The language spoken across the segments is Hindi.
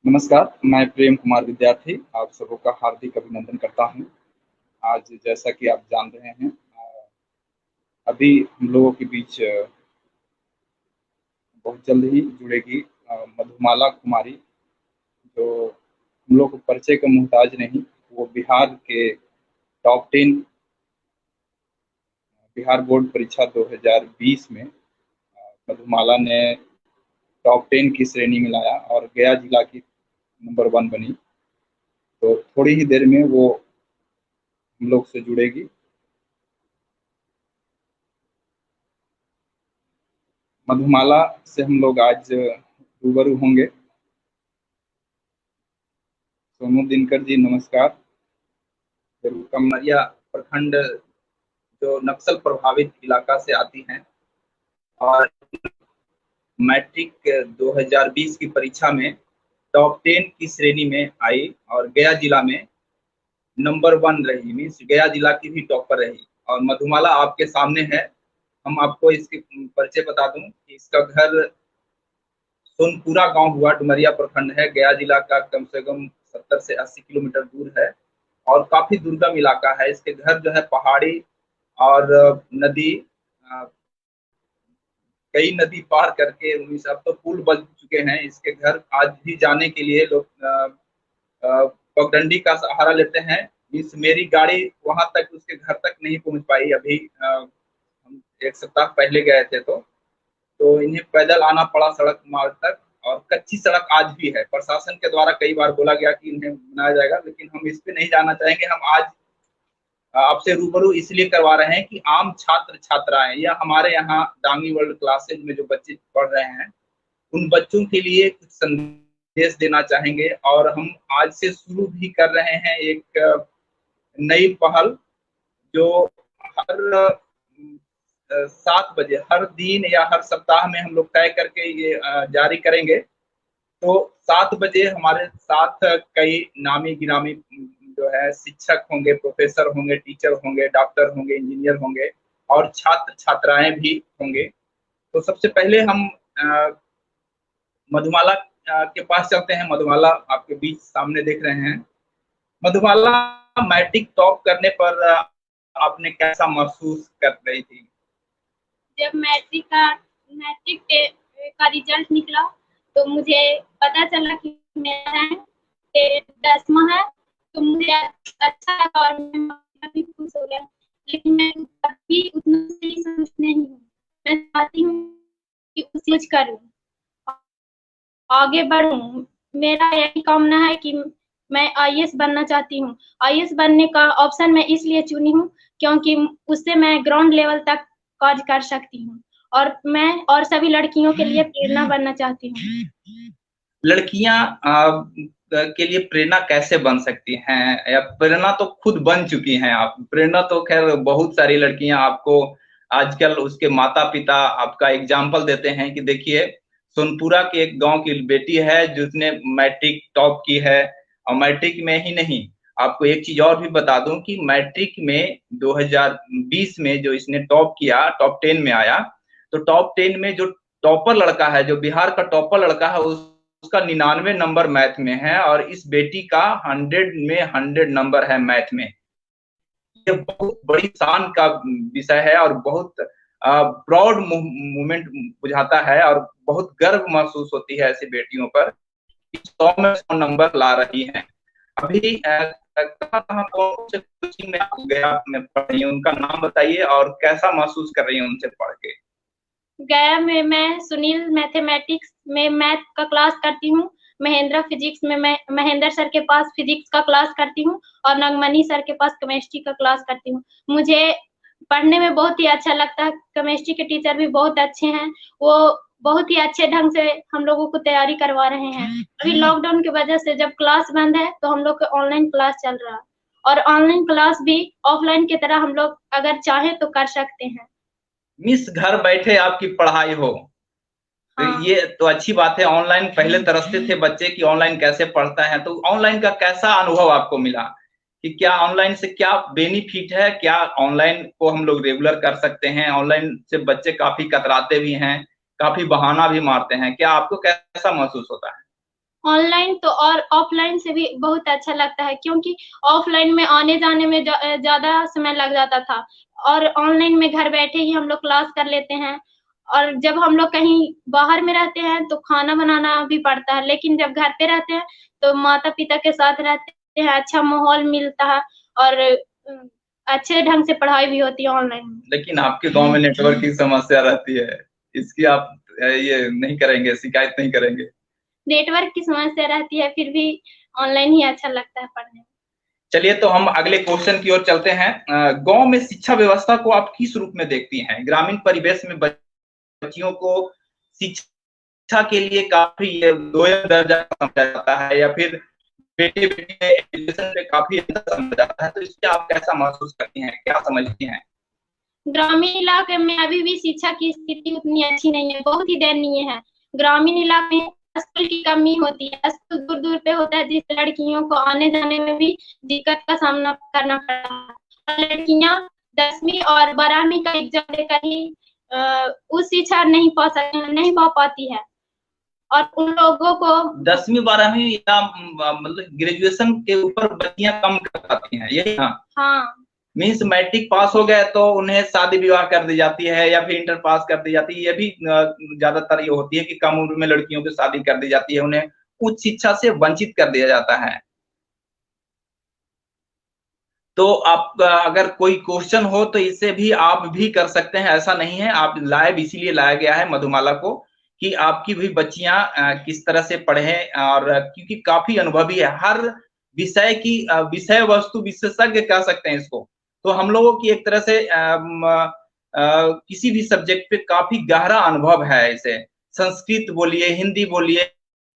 नमस्कार, मैं प्रेम कुमार विद्यार्थी आप सबों का हार्दिक अभिनंदन करता हूं। आज जैसा कि आप जान रहे हैं, अभी हम लोगों के बीच बहुत जल्द ही जुड़ेगी मधुमाला कुमारी, जो हम लोग को परिचय का मोहताज नहीं। वो बिहार के टॉप 10 बिहार बोर्ड परीक्षा 2020 में मधुमाला ने टॉप 10 की श्रेणी में लाया और गया जिला की नंबर 1 बनी। तो थोड़ी ही देर में वो हम लोग से जुड़ेगी। मधुमाला से हम लोग आज रूबरू होंगे। सोनू दिनकर जी, नमस्कार। कमरिया प्रखंड जो नक्सल प्रभावित इलाका से आती हैं और मैट्रिक 2020 की परीक्षा में टॉप 10 की श्रेणी में आई और गया जिला में नंबर 1 रही, मीन्स गया जिला की भी टॉपर रही। और मधुमाला आपके सामने है। हम आपको इसके परिचय बता दूं कि इसका घर सोनपुरा गांव हुआ, डुमरिया प्रखंड है, गया जिला का कम से कम 70 से 80 किलोमीटर दूर है और काफी दुर्गम इलाका है। इसके घर जो है पहाड़ी और नदी, कई नदी पार करके अब तो पुल बन चुके हैं। इसके घर आज भी जाने के लिए लोग पगडंडी का सहारा लेते हैं। इस मेरी गाड़ी वहां तक, उसके घर तक नहीं पहुंच पाई। अभी हम एक सप्ताह पहले गए थे तो इन्हें पैदल आना पड़ा सड़क मार्ग तक। और कच्ची सड़क आज भी है। प्रशासन के द्वारा कई बार बोला गया कि इन्हें बनाया जाएगा, लेकिन हम इस पे नहीं जाना चाहेंगे। हम आज आपसे रूबरू इसलिए करवा रहे हैं कि आम छात्र छात्राएं या हमारे यहाँ डांगी वर्ल्ड क्लासेज में जो बच्चे पढ़ रहे हैं, उन बच्चों के लिए कुछ संदेश देना चाहेंगे। और हम आज से शुरू भी कर रहे हैं एक नई पहल, जो हर 7 बजे हर दिन या हर सप्ताह में हम लोग तय करके ये जारी करेंगे। तो 7 बजे हमारे साथ कई नामी गिरामी जो है शिक्षक होंगे, प्रोफेसर होंगे, टीचर होंगे, डॉक्टर होंगे, इंजीनियर होंगे और छात्र छात्राएं भी होंगे। तो सबसे पहले हम मधुमाला के पास चलते हैं। मधुमाला आपके बीच सामने देख रहे हैं। मधुमाला, मैट्रिक टॉप करने पर आपने कैसा महसूस कर रही थी? जब मैट्रिक का रिजल्ट निकला तो मुझे पता चला कि मेरा रैंक 10वां है, तो मुझे अच्छा लगा और मैं काफी खुश हो गया। लेकिन मैं अभी उतना सही समझ नहीं हूँ। मैं चाहती हूँ कि कुछ करूँ, आगे बढ़ूँ। मेरा यही कामना है कि मैं आईएएस बनना चाहती हूँ। आईएएस बनने का ऑप्शन मैं इसलिए चुनी हूँ क्योंकि उससे मैं ग्राउंड लेवल तक कार्य कर सकती हूँ और मैं और सभी लड़कियों के लिए प्रेरणा बनना चाहती हूँ। लड़कियां के लिए प्रेरणा कैसे बन सकती हैं, या प्रेरणा तो खुद बन चुकी हैं आप? प्रेरणा तो खैर बहुत सारी लड़कियां आपको आजकल उसके माता पिता आपका एग्जाम्पल देते हैं कि देखिए सोनपुरा के एक गांव की बेटी है जिसने मैट्रिक टॉप की है। और मैट्रिक में ही नहीं, आपको एक चीज और भी बता दूं कि मैट्रिक में 2020 में जो इसने टॉप किया, टॉप 10 में आया, तो टॉप 10 में जो टॉपर लड़का है, जो बिहार का टॉपर लड़का है, उसका 99 नंबर मैथ में है और इस बेटी का 100 में 100 नंबर है मैथ में। ये बहुत बड़ी शान का विषय है और बहुत प्राउड मोमेंट बुझाता है और बहुत गर्व महसूस होती है ऐसी बेटियों पर कि 100 में 100 नंबर ला रही हैं। अभी कहाँ कौन से कोचिंग में आप गया में पढ़ रही हैं, उनका नाम बताइए और कैसा महसूस कर रही हैं उनसे पढ़ के? गया में मैं सुनील मैथमेटिक्स में मैथ का क्लास करती हूँ। महेंद्र फिजिक्स में मैं महेंद्र सर के पास फिजिक्स का क्लास करती हूँ और नगमनी सर के पास केमिस्ट्री का क्लास करती हूँ। मुझे पढ़ने में बहुत ही अच्छा लगता है। केमिस्ट्री के टीचर भी बहुत अच्छे हैं। वो बहुत ही अच्छे ढंग से हम लोगों को तैयारी करवा रहे हैं। अभी लॉकडाउन की वजह से जब क्लास बंद है तो हम लोग का ऑनलाइन क्लास चल रहा है और ऑनलाइन क्लास भी ऑफलाइन की तरह हम लोग अगर चाहें तो कर सकते हैं। मिस, घर बैठे आपकी पढ़ाई हो, तो हाँ। ये तो अच्छी बात है। ऑनलाइन पहले तरसते थे बच्चे कि ऑनलाइन कैसे पढ़ता है, तो ऑनलाइन का कैसा अनुभव आपको मिला? कि क्या ऑनलाइन से क्या बेनिफिट है? क्या ऑनलाइन को हम लोग रेगुलर कर सकते हैं? ऑनलाइन से बच्चे काफी कतराते भी हैं, काफी बहाना भी मारते हैं। क्या आपको कैसा महसूस होता है? ऑनलाइन तो और ऑफलाइन से भी बहुत अच्छा लगता है, क्योंकि ऑफलाइन में आने जाने में ज्यादा समय लग जाता था, और ऑनलाइन में घर बैठे ही हम लोग क्लास कर लेते हैं। और जब हम लोग कहीं बाहर में रहते हैं तो खाना बनाना भी पड़ता है, लेकिन जब घर पे रहते हैं तो माता पिता के साथ रहते हैं, अच्छा माहौल मिलता है, और अच्छे ढंग से पढ़ाई भी होती है ऑनलाइन में। लेकिन आपके गांव में नेटवर्क की समस्या रहती है, इसकी आप ये नहीं करेंगे, शिकायत नहीं करेंगे? नेटवर्क की समस्या रहती है, फिर भी ऑनलाइन ही अच्छा लगता है पढ़ने में। चलिए, तो हम अगले क्वेश्चन की ओर चलते हैं। गांव में शिक्षा व्यवस्था को आप किस रूप में देखती हैं? ग्रामीण परिवेश में बच्चियों को शिक्षा के लिए काफी दोयम दर्जा समझा जाता है, या फिर बेटे बेटी में एजुकेशन पे काफी अंतर समझा जाता है, तो इससे आप कैसा महसूस करती हैं, क्या समझती हैं? ग्रामीण इलाके में अभी भी शिक्षा की स्थिति उतनी अच्छी नहीं है, बहुत ही दयनीय है। ग्रामीण इलाके में स्कूल की कमी होती है, स्कूल दूर दूर पे होता है, जिससे लड़कियों को आने जाने में भी दिक्कत का सामना करना पड़ता है। लड़कियां 10वीं और 12वीं का एग्जाम देकर ही उच्च शिक्षा नहीं पा पाती है, और उन लोगों को 10वीं 12वीं या मतलब ग्रेजुएशन के ऊपर बच्चियां कम कर पाती हैं, यही? हाँ, मीन्स मैट्रिक पास हो गए तो उन्हें शादी विवाह कर दी जाती है, या फिर इंटर पास कर दी जाती है। ये भी ज्यादातर ये होती है कि कम उम्र में लड़कियों की शादी कर दी जाती है, उन्हें उच्च शिक्षा से वंचित कर दिया जाता है। तो आप अगर कोई क्वेश्चन हो तो इसे भी आप भी कर सकते हैं, ऐसा नहीं है। आप लाइव इसीलिए लाया गया है मधुमाला को कि आपकी भी बच्चियां किस तरह से पढ़ें, और क्योंकि काफी अनुभवी है, हर विषय की विषय वस्तु विशेषज्ञ कह सकते हैं इसको। तो हम लोगों की एक तरह से किसी भी सब्जेक्ट पे काफी गहरा अनुभव है इसे। संस्कृत बोलिए, हिंदी बोलिए,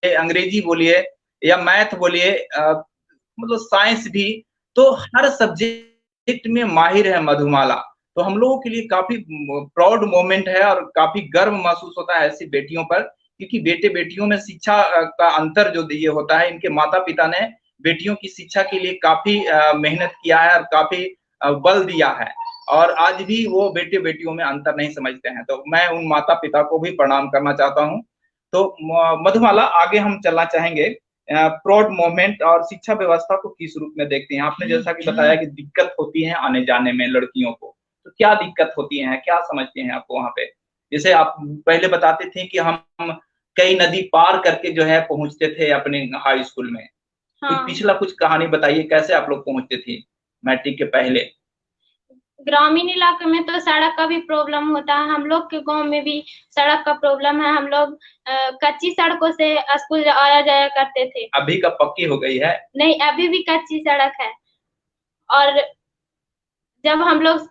अंग्रेजी बोलिए, या मैथ बोलिए, मतलब साइंस भी, तो हर सब्जेक्ट में माहिर है मधुमाला। तो हम लोगों के लिए काफी प्राउड मोमेंट है, और काफी गर्व महसूस होता है ऐसी बेटियों पर, क्योंकि बेटे बेटियों में शिक्षा का अंतर जो ये होता है, इनके माता पिता ने बेटियों की शिक्षा के लिए काफी मेहनत किया है और काफी बल दिया है, और आज भी वो बेटे बेटियों में अंतर नहीं समझते हैं। तो मैं उन माता पिता को भी प्रणाम करना चाहता हूँ। तो मधुमाला, आगे हम चलना चाहेंगे। प्राउड मोमेंट और शिक्षा व्यवस्था को किस रूप में देखते हैं? आपने जैसा कि बताया कि दिक्कत होती है आने जाने में लड़कियों को, तो क्या दिक्कत होती है, क्या समझते हैं आपको वहां पे? जैसे आप पहले बताते थे कि हम कई नदी पार करके जो है पहुंचते थे अपने हाई स्कूल में। कुछ हाँ। पिछला कुछ कहानी बताइए, कैसे आप लोग पहुंचते थे मैट्रिक के पहले? ग्रामीण इलाके में तो सड़क का भी प्रॉब्लम होता है, हम लोग के गांव में भी सड़क का प्रॉब्लम है। हम लोग कच्ची सड़कों से स्कूल आया जाया करते थे। अभी का पक्की हो गई है? नहीं, अभी भी कच्ची सड़क है। और जब हम लोग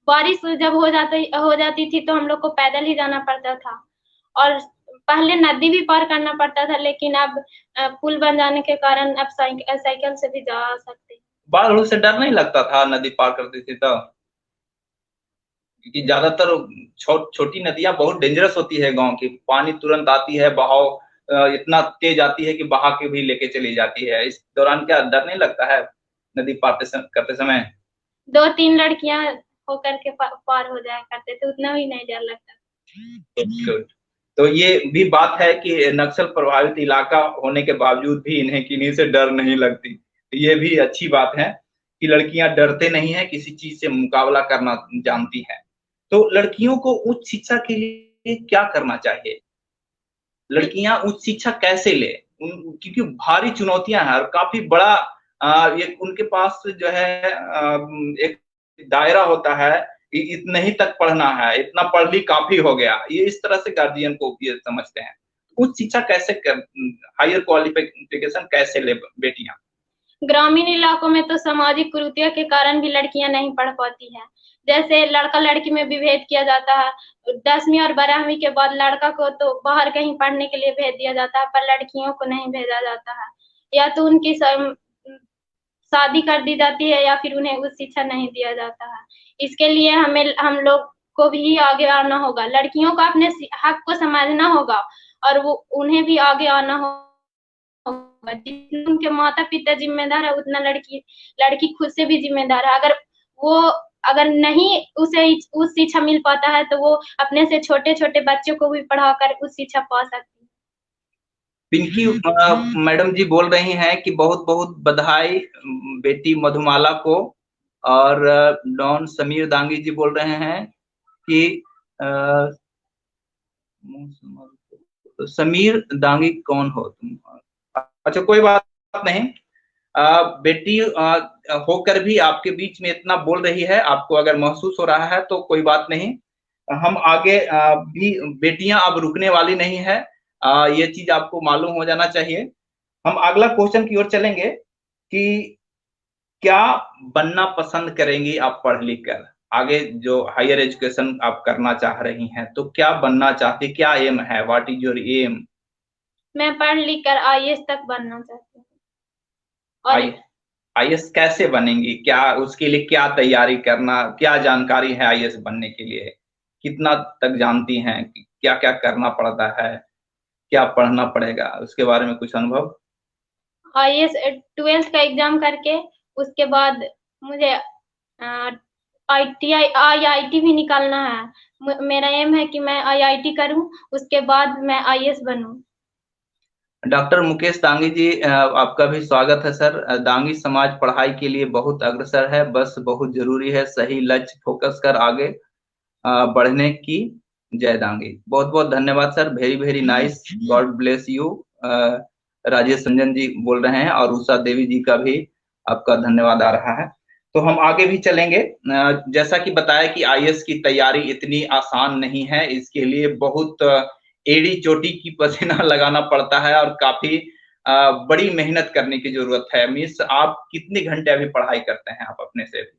बारिश जब हो जाती थी तो हम लोग को पैदल ही जाना पड़ता था, और पहले नदी भी पार करना पड़ता था, लेकिन अब पुल बन जाने के कारण अब साइकिल से भी जा सकते हैं। बाढ़ से डर नहीं लगता था नदी पार करती थी तो? क्योंकि ज्यादातर छोटी नदियां बहुत डेंजरस होती है गांव की, पानी तुरंत आती है, बहाव इतना तेज आती है कि बहा के भी लेके चली जाती है। इस दौरान क्या डर नहीं लगता है नदी करते समय? 2-3 लड़कियां होकर के पार हो जाया करते थे, उतना भी नहीं डर लगता। Good. तो ये भी बात है कि नक्सल प्रभावित इलाका होने के बावजूद भी इन्हें किन्हीं से डर नहीं लगती। ये भी अच्छी बात है कि लड़कियां डरते नहीं है, किसी चीज से मुकाबला करना जानती है। तो लड़कियों को उच्च शिक्षा के लिए क्या करना चाहिए? लड़कियां उच्च शिक्षा कैसे ले? क्योंकि भारी चुनौतियां हैं और काफी बड़ा ये उनके पास जो है एक दायरा होता है कि इतने ही तक पढ़ना है, इतना पढ़ ली काफी हो गया, ये इस तरह से गार्जियन को ये समझते हैं। उच्च शिक्षा कैसे हायर क्वालिफिकेशन कैसे ले बेटियां? ग्रामीण इलाकों में तो सामाजिक कुरीतियों के कारण भी लड़कियां नहीं पढ़ पाती हैं। जैसे लड़का लड़की में विभेद किया जाता है, 10वीं और 12वीं के बाद लड़का को तो बाहर कहीं पढ़ने के लिए भेज दिया जाता है, पर लड़कियों को नहीं भेजा जाता है, या तो उनकी शादी कर दी जाती है, या फिर उन्हें उच्च शिक्षा नहीं दिया जाता है। इसके लिए हम लोग को भी आगे आना होगा, लड़कियों को अपने हक को समझना होगा, और वो उन्हें भी आगे आना होगा। जितना उनके माता पिता जिम्मेदार है, उतना लड़की खुद से भी जिम्मेदार है। अगर नहीं उसे उच्च शिक्षा मिल पाता है, तो वो अपने से छोटे छोटे बच्चों को भी पढ़ाकर उच्च शिक्षा पा सकती है। पिंकी मैडम जी बोल रही हैं कि बहुत बहुत बधाई बेटी मधुमाला को। और डॉन समीर दांगी जी बोल रहे हैं कि अ, समीर दांगी कौन हो तुम? अच्छा, कोई बात नहीं। बेटी होकर भी आपके बीच में इतना बोल रही है, आपको अगर महसूस हो रहा है तो कोई बात नहीं। हम आगे भी, बेटियां अब रुकने वाली नहीं है, ये चीज आपको मालूम हो जाना चाहिए। हम अगला क्वेश्चन की ओर चलेंगे कि क्या बनना पसंद करेंगी आप पढ़ लिख कर? आगे जो हायर एजुकेशन आप करना चाह रही हैं तो क्या बनना चाहती, क्या एम है, व्हाट इज योर एम? मैं पढ़ लिख कर आईएएस तक बनना चाहती हूँ। और आई आईएएस कैसे बनेंगी? क्या उसके लिए क्या तैयारी करना, क्या जानकारी है आईएएस बनने के लिए? कितना तक जानती हैं, क्या क्या करना पड़ता है, क्या पढ़ना पड़ेगा, उसके बारे में कुछ अनुभव? आईएएस 12th का एग्जाम करके उसके बाद मुझे आईटीआई आईआईटी भी निकालना है। मेरा एम है कि मैं आईआईटी करूं, उसके बाद मैं आईएएस बनूं। डॉक्टर मुकेश दांगी जी, आपका भी स्वागत है सर। दांगी समाज पढ़ाई के लिए बहुत अग्रसर है, बस बहुत जरूरी है सही लक्ष्य फोकस कर आगे बढ़ने की। जय दांगी। बहुत बहुत धन्यवाद sir, very very nice, God bless you. Rajesh Ranjan ji बोल रहे हैं और उषा देवी जी का भी आपका धन्यवाद आ रहा है। तो हम आगे भी चलेंगे। जैसा कि बताया कि आईएएस की तैयारी इतनी आसान नहीं है, इसके लिए बहुत एड़ी चोटी की पसीना लगाना पड़ता है और काफी बड़ी मेहनत करने की जरूरत है। मिस, आप कितने घंटे अभी पढ़ाई करते हैं आप अपने से?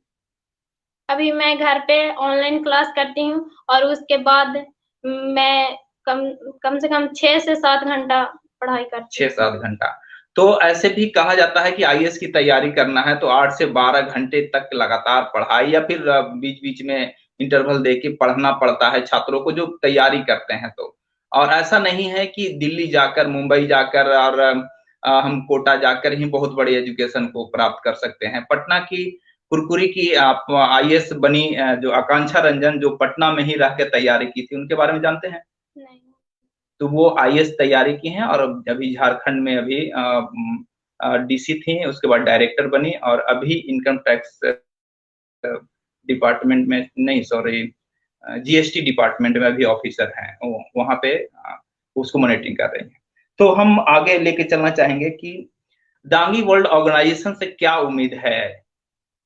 अभी मैं घर पे ऑनलाइन क्लास करती हूँ और उसके बाद मैं कम कम से कम 6 से 7 घंटा पढ़ाई करती छह हूँ। सात घंटा तो ऐसे भी कहा जाता है कि आईएएस की तैयारी करना है तो 8 से 12 घंटे तक लगातार पढ़ाई, या फिर बीच बीच में इंटरवल देके पढ़ना पड़ता है छात्रों को जो तैयारी करते हैं। तो और ऐसा नहीं है कि दिल्ली जाकर, मुंबई जाकर और हम कोटा जाकर ही बहुत बड़ी एजुकेशन को प्राप्त कर सकते हैं। पटना की कुरकुरी की आप आईएएस बनी जो आकांक्षा रंजन, जो पटना में ही रह के तैयारी की थी, उनके बारे में जानते हैं? नहीं। तो वो आईएएस तैयारी की हैं और अभी झारखंड में अभी डीसी थी, उसके बाद डायरेक्टर बनी और अभी इनकम टैक्स डिपार्टमेंट में नहीं, सॉरी, जीएसटी डिपार्टमेंट में अभी ऑफिसर हैं, वहां पे उसको मॉनिटरिंग कर रही हैं। तो हम आगे लेके चलना चाहेंगे कि दांगी वर्ल्ड ऑर्गेनाइजेशन से क्या उम्मीद है,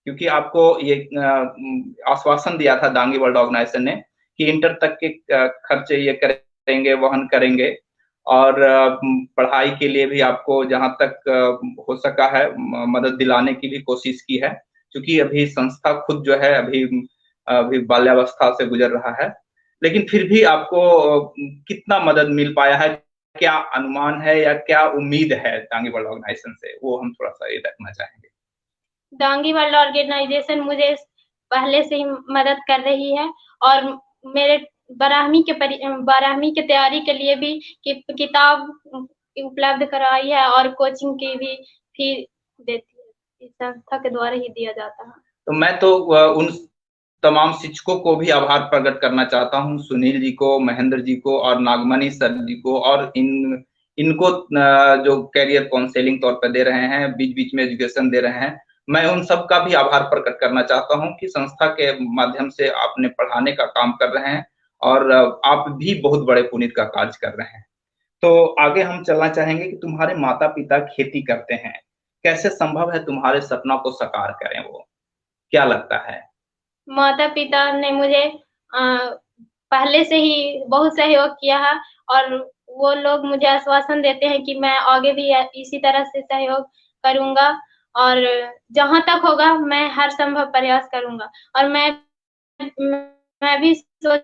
क्योंकि आपको ये आश्वासन दिया था दांगी वर्ल्ड ऑर्गेनाइजेशन ने कि इंटर तक के खर्चे ये करेंगे, वहन करेंगे और पढ़ाई के लिए भी आपको जहां तक हो सका है मदद दिलाने की भी कोशिश की है, क्योंकि अभी संस्था खुद जो है अभी अभी बाल्यावस्था से गुजर रहा है। लेकिन फिर भी आपको कितना मदद मिल पाया है, क्या अनुमान है या क्या उम्मीद है दांगी वर्ल्ड ऑर्गेनाइजेशन से, वो हम थोड़ा सा ये रखना चाहेंगे। दांगी वर्ल्ड ऑर्गेनाइजेशन मुझे पहले से ही मदद कर रही है और मेरे 12वीं की तैयारी के लिए भी किताब उपलब्ध कराई है और कोचिंग की भी फी देती है, इस संस्था के द्वारा ही दिया जाता है। तो मैं तो उन तमाम शिक्षकों को भी आभार प्रकट करना चाहता हूं, सुनील जी को, महेंद्र जी को और नागमणि सर जी को, और इनको जो कैरियर काउंसलिंग तौर पर दे रहे हैं, बीच बीच में एजुकेशन दे रहे हैं। मैं उन सब का भी आभार प्रकट करना चाहता हूं कि संस्था के माध्यम से आपने पढ़ाने का काम कर रहे हैं और आप भी बहुत बड़े पुनीत का कार्य कर रहे हैं। तो आगे हम चलना चाहेंगे कि तुम्हारे माता पिता खेती करते हैं, कैसे संभव है तुम्हारे सपना को साकार करें वो, क्या लगता है? माता पिता ने मुझे पहले से ही बहुत सहयोग किया है और वो लोग मुझे आश्वासन देते हैं कि मैं आगे भी इसी तरह से सहयोग करूंगा और जहां तक होगा मैं हर संभव प्रयास करूंगा। और मैं भी सोच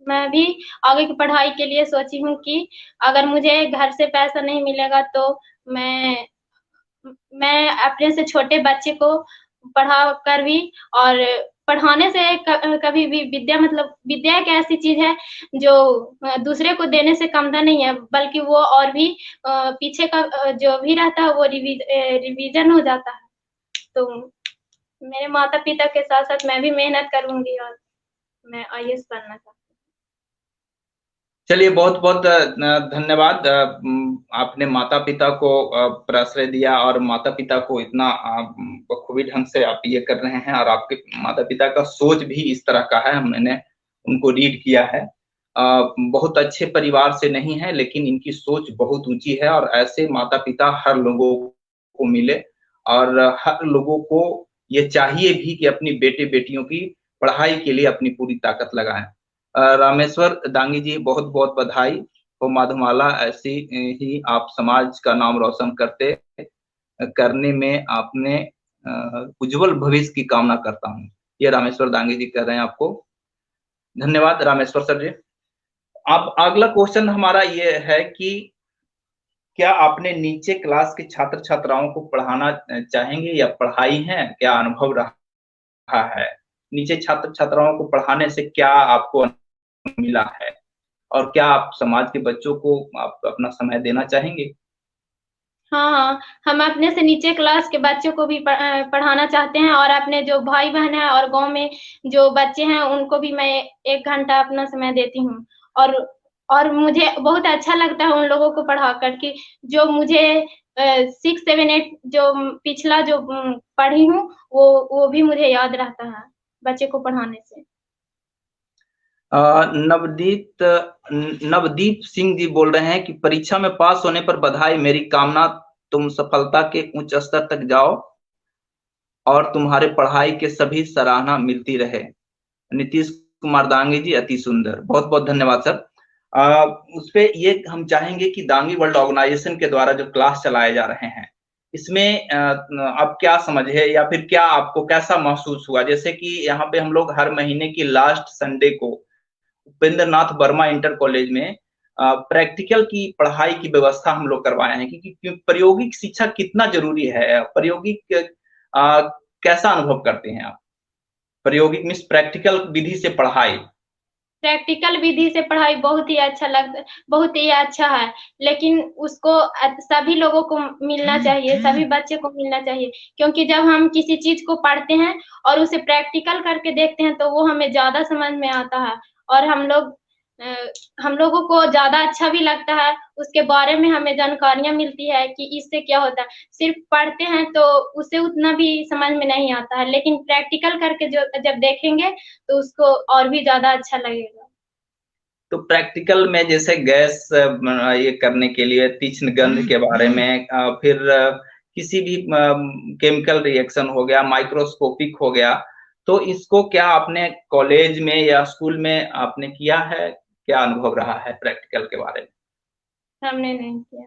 मैं भी आगे की पढ़ाई के लिए सोची हूँ कि अगर मुझे घर से पैसा नहीं मिलेगा तो मैं मैं अपने से छोटे बच्चे को पढ़ा कर भी, और पढ़ाने से कभी भी विद्या, मतलब विद्या एक ऐसी चीज है जो दूसरे को देने से कमता नहीं है, बल्कि वो और भी पीछे का जो भी रहता है वो रिवीजन हो जाता है। तो मेरे माता पिता के साथ साथ मैं भी मेहनत करूंगी और मैं आईएएस बनना चाहती चलिए, बहुत बहुत धन्यवाद। आपने माता पिता को प्रश्रय दिया और माता पिता को इतना बखूबी ढंग से आप ये कर रहे हैं, और आपके माता पिता का सोच भी इस तरह का है, मैंने उनको रीड किया है। बहुत अच्छे परिवार से नहीं है, लेकिन इनकी सोच बहुत ऊंची है, और ऐसे माता पिता हर लोगों को मिले, और हर लोगों को ये चाहिए भी कि अपनी बेटे बेटियों की पढ़ाई के लिए अपनी पूरी ताकत लगाएं। रामेश्वर दांगी जी, बहुत बहुत बधाई हो। माधुमाला, ऐसी ही आप समाज का नाम रोशन करने में आपने उज्जवल भविष्य की कामना करता हूँ। ये रामेश्वर दांगी जी कह रहे हैं आपको। धन्यवाद रामेश्वर सर जी। अब अगला क्वेश्चन हमारा ये है कि क्या आपने नीचे क्लास के छात्र छात्राओं को पढ़ाना चाहेंगे या पढ़ाई है, क्या अनुभव रहा है? नीचे छात्र छात्राओं को पढ़ाने से क्या आपको मिला है, और क्या आप समाज के बच्चों को आप अपना समय देना चाहेंगे? हाँ हाँ, हम अपने से नीचे क्लास के बच्चों को भी पढ़ाना चाहते हैं, और अपने जो भाई बहन है और गांव में जो बच्चे हैं उनको भी मैं 1 घंटा अपना समय देती हूँ। और और मुझे बहुत अच्छा लगता है उन लोगों को पढ़ा कर कि जो मुझे 6, 7, 8 जो पिछला जो पढ़ी हूँ वो भी मुझे याद रहता है बच्चे को पढ़ाने से। नवदीप नवदीप सिंह जी बोल रहे हैं कि परीक्षा में पास होने पर बधाई, मेरी कामना तुम सफलता के उच्च स्तर तक जाओ और तुम्हारे पढ़ाई के सभी सराहना मिलती रहे। नीतीश कुमार दांगी जी, अति सुंदर, बहुत बहुत धन्यवाद सर। उस पे ये हम चाहेंगे कि दांगी वर्ल्ड ऑर्गेनाइजेशन के द्वारा जो क्लास चलाए जा रहे हैं, इसमें आप क्या समझे, या फिर क्या आपको कैसा महसूस हुआ? जैसे कि यहाँ पे हम लोग हर महीने की लास्ट संडे को उपेंद्र नाथ वर्मा इंटर कॉलेज में प्रैक्टिकल की पढ़ाई की व्यवस्था हम लोग करवाए हैं, क्योंकि प्रायोगिक शिक्षा कितना जरूरी है। प्रायोगिक कैसा अनुभव करते हैं आप? प्रायोगिक मीन्स प्रैक्टिकल विधि से पढ़ाई। प्रैक्टिकल विधि से पढ़ाई बहुत ही अच्छा लगता, बहुत ही अच्छा है, लेकिन उसको सभी लोगों को मिलना चाहिए, सभी बच्चे को मिलना चाहिए, क्योंकि जब हम किसी चीज को पढ़ते हैं और उसे प्रैक्टिकल करके देखते हैं तो वो हमें ज्यादा समझ में आता है, और हम लोगों को ज्यादा अच्छा भी लगता है, उसके बारे में हमें जानकारियां मिलती है कि इससे क्या होता है। सिर्फ पढ़ते हैं तो उसे उतना भी समझ में नहीं आता है, लेकिन प्रैक्टिकल करके जो जब देखेंगे तो उसको और भी ज्यादा अच्छा लगेगा। तो प्रैक्टिकल में जैसे गैस ये करने के लिए तीक्ष्ण गंध के बारे में, फिर किसी भी केमिकल रिएक्शन हो गया, माइक्रोस्कोपिक हो गया, तो इसको क्या आपने कॉलेज में या स्कूल में आपने किया है? क्या अनुभव रहा है प्रैक्टिकल के बारे में? हमने नहीं किया।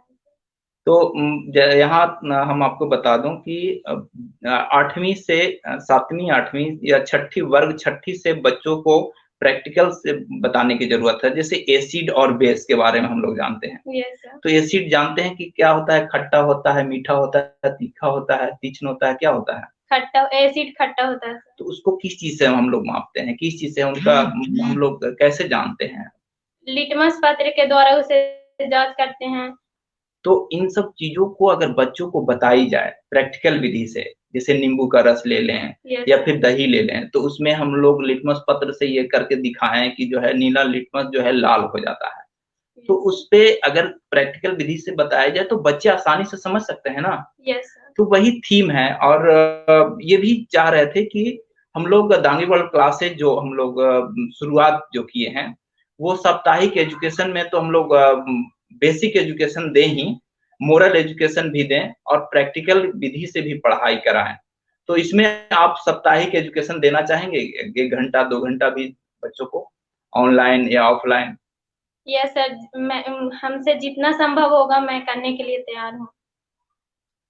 तो यहाँ हम आपको बता दूं कि 8वीं से 7वीं 8वीं या छठी वर्ग छठी से बच्चों को प्रैक्टिकल से बताने की जरूरत है। जैसे एसिड और बेस के बारे में हम लोग जानते हैं। Yes sir. तो एसिड जानते हैं कि क्या होता है? खट्टा होता है, मीठा होता है, तीखा होता है, तीक्ष्ण होता है, क्या होता है? खट्टा, एसिड खट्टा होता है तो सर। उसको किस चीज से हम लोग मापते हैं, किस चीज से उनका हम लोग कैसे जानते हैं? लिटमस पत्र के द्वारा उसे जांच करते हैं। तो इन सब चीजों को अगर बच्चों को बताई जाए प्रैक्टिकल विधि से, जैसे नींबू का रस ले लें यस या सर। फिर दही ले लें, तो उसमें हम लोग लिटमस पत्र से ये करके दिखाएं कि जो है नीला लिटमस जो है लाल हो जाता है। तो यस उस पे अगर प्रैक्टिकल विधि से बताया जाए तो बच्चे आसानी से समझ सकते हैं ना। Yes sir. तो वही थीम है, और ये भी चाह रहे थे कि हम लोग दांगी वर्ल्ड क्लासेज जो हम लोग शुरुआत जो किए हैं, वो साप्ताहिक एजुकेशन में तो हम लोग बेसिक एजुकेशन दें ही, मोरल एजुकेशन भी दें और प्रैक्टिकल विधि से भी पढ़ाई कराएं। तो इसमें आप साप्ताहिक एजुकेशन देना चाहेंगे, 1 घंटा 2 घंटा भी बच्चों को, ऑनलाइन या ऑफलाइन? यस सर, मैं हमसे जितना संभव होगा मैं करने के लिए तैयार हूँ।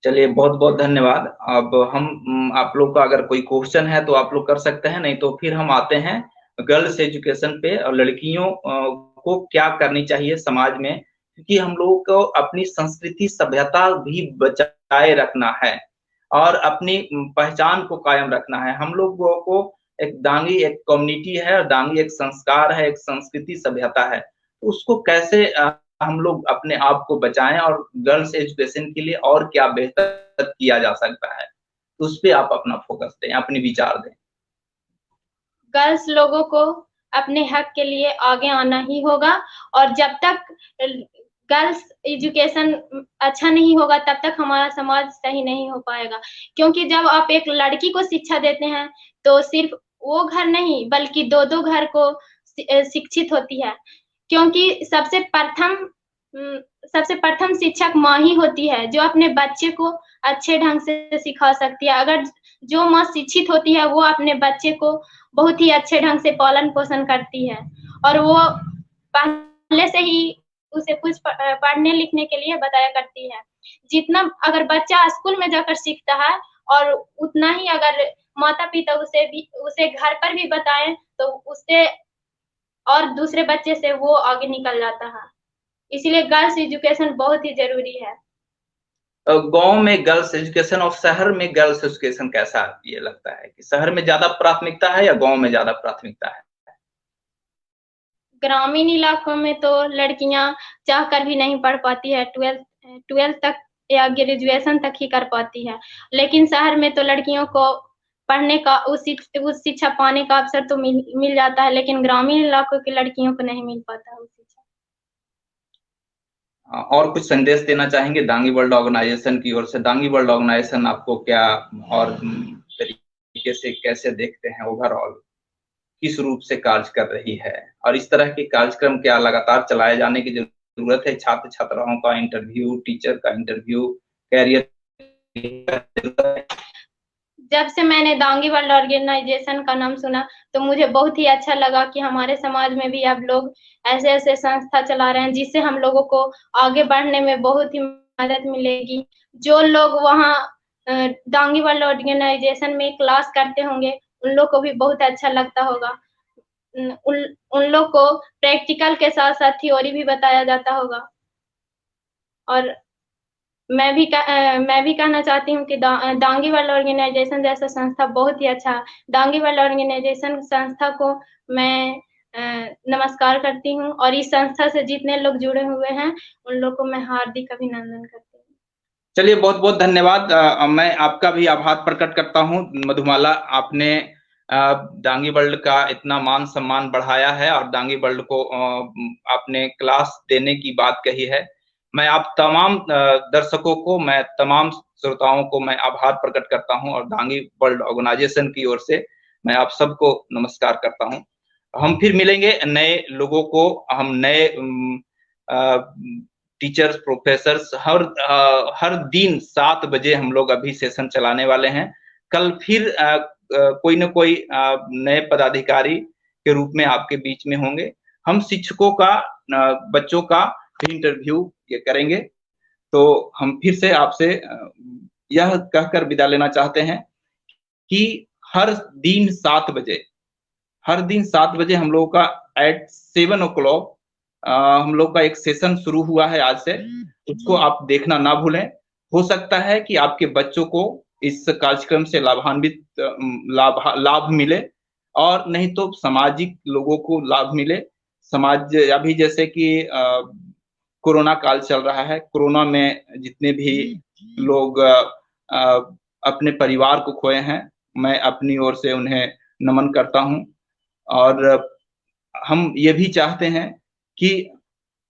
चलिए, बहुत बहुत धन्यवाद। अब हम आप लोग का अगर कोई क्वेश्चन है तो आप लोग कर सकते हैं, नहीं तो फिर हम आते हैं गर्ल्स एजुकेशन पे, और लड़कियों को क्या करनी चाहिए समाज में, क्योंकि हम लोगों को अपनी संस्कृति सभ्यता भी बचाए रखना है और अपनी पहचान को कायम रखना है। हम लोगों को एक दांगी एक कम्युनिटी है, और दांगी एक संस्कार है, एक संस्कृति सभ्यता है। तो उसको कैसे हम लोग अपने आप को बचाएं, और गर्ल्स एजुकेशन के लिए और क्या बेहतर किया जा सकता है, उस पे आप अपना फोकस दें, अपने विचार दें। गर्ल्स लोगों को अपने हक के लिए आगे आना ही होगा। और जब तक गर्ल्स एजुकेशन अच्छा नहीं होगा तब तक हमारा समाज सही नहीं हो पाएगा। क्योंकि जब आप एक लड़की को शिक्षा देते हैं तो सिर्फ वो घर नहीं बल्कि दो घर को शिक्षित होती है। क्योंकि सबसे प्रथम शिक्षक माँ ही होती है जो अपने बच्चे को अच्छे ढंग से सिखा सकती है। अगर जो माँ शिक्षित होती है वो अपने बच्चे को बहुत ही अच्छे ढंग से पालन पोषण करती है और वो पहले से ही उसे कुछ पढ़ने लिखने के लिए बताया करती है। जितना अगर बच्चा स्कूल में जाकर सीखता है और उतना ही अगर माता पिता उसे घर पर भी बताएं तो उससे और दूसरे बच्चे से वो आगे निकल जाता है। इसीलिए गर्ल्स एजुकेशन बहुत ही जरूरी है। गांव में गर्ल्स एजुकेशन और शहर में गर्ल्स एजुकेशन कैसा ये लगता है कि शहर में ज्यादा प्राथमिकता है या गांव में ज्यादा प्राथमिकता है? ग्रामीण इलाकों में तो लड़कियां चाहकर भी नहीं पढ़ पाती है, ट्वेल्थ तक या ग्रेजुएशन तक ही कर पाती है। लेकिन शहर में तो लड़कियों को पढ़ने का उस शिक्षा पाने का अवसर तो मिल जाता है, लेकिन ग्रामीण इलाकों की लड़कियों को नहीं मिल पाता है उस शिक्षा। और कुछ संदेश देना चाहेंगे दांगी वर्ल्ड ऑर्गेनाइजेशन की ओर से? दांगी वर्ल्ड ऑर्गेनाइजेशन आपको क्या और तरीके से कैसे देखते हैं, ओवरऑल किस रूप से कार्य कर रही है, और इस तरह के कार्यक्रम क्या लगातार चलाए जाने की जरूरत है? छात्र छात्राओं का इंटरव्यू, टीचर का इंटरव्यू, कैरियर। जब से मैंने दांगी वर्ल्ड ऑर्गेनाइजेशन का नाम सुना तो मुझे बहुत ही अच्छा लगा कि हमारे समाज में भी अब लोग ऐसे ऐसे संस्था चला रहे हैं जिससे हम लोगों को आगे बढ़ने में बहुत ही मदद मिलेगी। जो लोग वहाँ दांगी वर्ल्ड ऑर्गेनाइजेशन में क्लास करते होंगे उन लोग को भी बहुत अच्छा लगता होगा। उन लोग को प्रैक्टिकल के साथ साथ थ्योरी भी बताया जाता होगा। और मैं भी कहना चाहती हूँ कि दांगी वर्ल्ड ऑर्गेनाइजेशन जैसा संस्था बहुत ही अच्छा है। दांगी वर्ल्ड ऑर्गेनाइजेशन संस्था को मैं नमस्कार करती हूँ और इस संस्था से जितने लोग जुड़े हुए हैं उन लोग को मैं हार्दिक अभिनंदन करती हूँ। चलिए, बहुत बहुत धन्यवाद। मैं आपका भी आभार प्रकट करता हूँ मधुमाला, आपने दांगी वर्ल्ड का इतना मान सम्मान बढ़ाया है और दांगी वर्ल्ड को आपने क्लास देने की बात कही है। मैं आप तमाम दर्शकों को, मैं तमाम श्रोताओं को मैं आभार प्रकट करता हूं और दांगी वर्ल्ड ऑर्गेनाइजेशन की ओर से मैं आप सबको नमस्कार करता हूं। हम फिर मिलेंगे नए लोगों को, हम नए टीचर्स, प्रोफेसर्स, हर दिन 7 बजे हम लोग अभी सेशन चलाने वाले हैं। कल फिर कोई न कोई नए पदाधिकारी के रूप में आपके बीच में होंगे। हम शिक्षकों का, बच्चों का इंटरव्यू ये करेंगे। तो हम फिर से आपसे यह कहकर विदा लेना चाहते हैं कि हर दिन 7 बजे हम लोगों का एट 7 o'clock हम लोग का एक सेशन शुरू हुआ है आज से, उसको आप देखना ना भूलें। हो सकता है कि आपके बच्चों को इस कार्यक्रम से लाभ मिले और नहीं तो सामाजिक लोगों को लाभ मिले। समाज अभी जैसे कि कोरोना काल चल रहा है, कोरोना में जितने भी लोग अपने परिवार को खोए हैं, मैं अपनी ओर से उन्हें नमन करता हूं। और हम ये भी चाहते हैं कि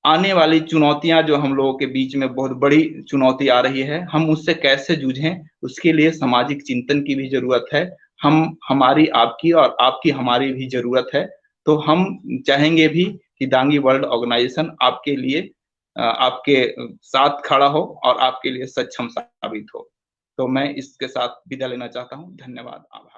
आने वाली चुनौतियां जो हम लोगों के बीच में बहुत बड़ी चुनौती आ रही है, हम उससे कैसे जूझें, उसके लिए सामाजिक चिंतन की भी जरूरत है। हमारी आपकी और आपकी हमारी भी जरूरत है। तो हम चाहेंगे भी कि दांगी वर्ल्ड ऑर्गेनाइजेशन आपके लिए, आपके साथ खड़ा हो और आपके लिए सक्षम साबित हो। तो मैं इसके साथ विदा लेना चाहता हूँ। धन्यवाद, आभार।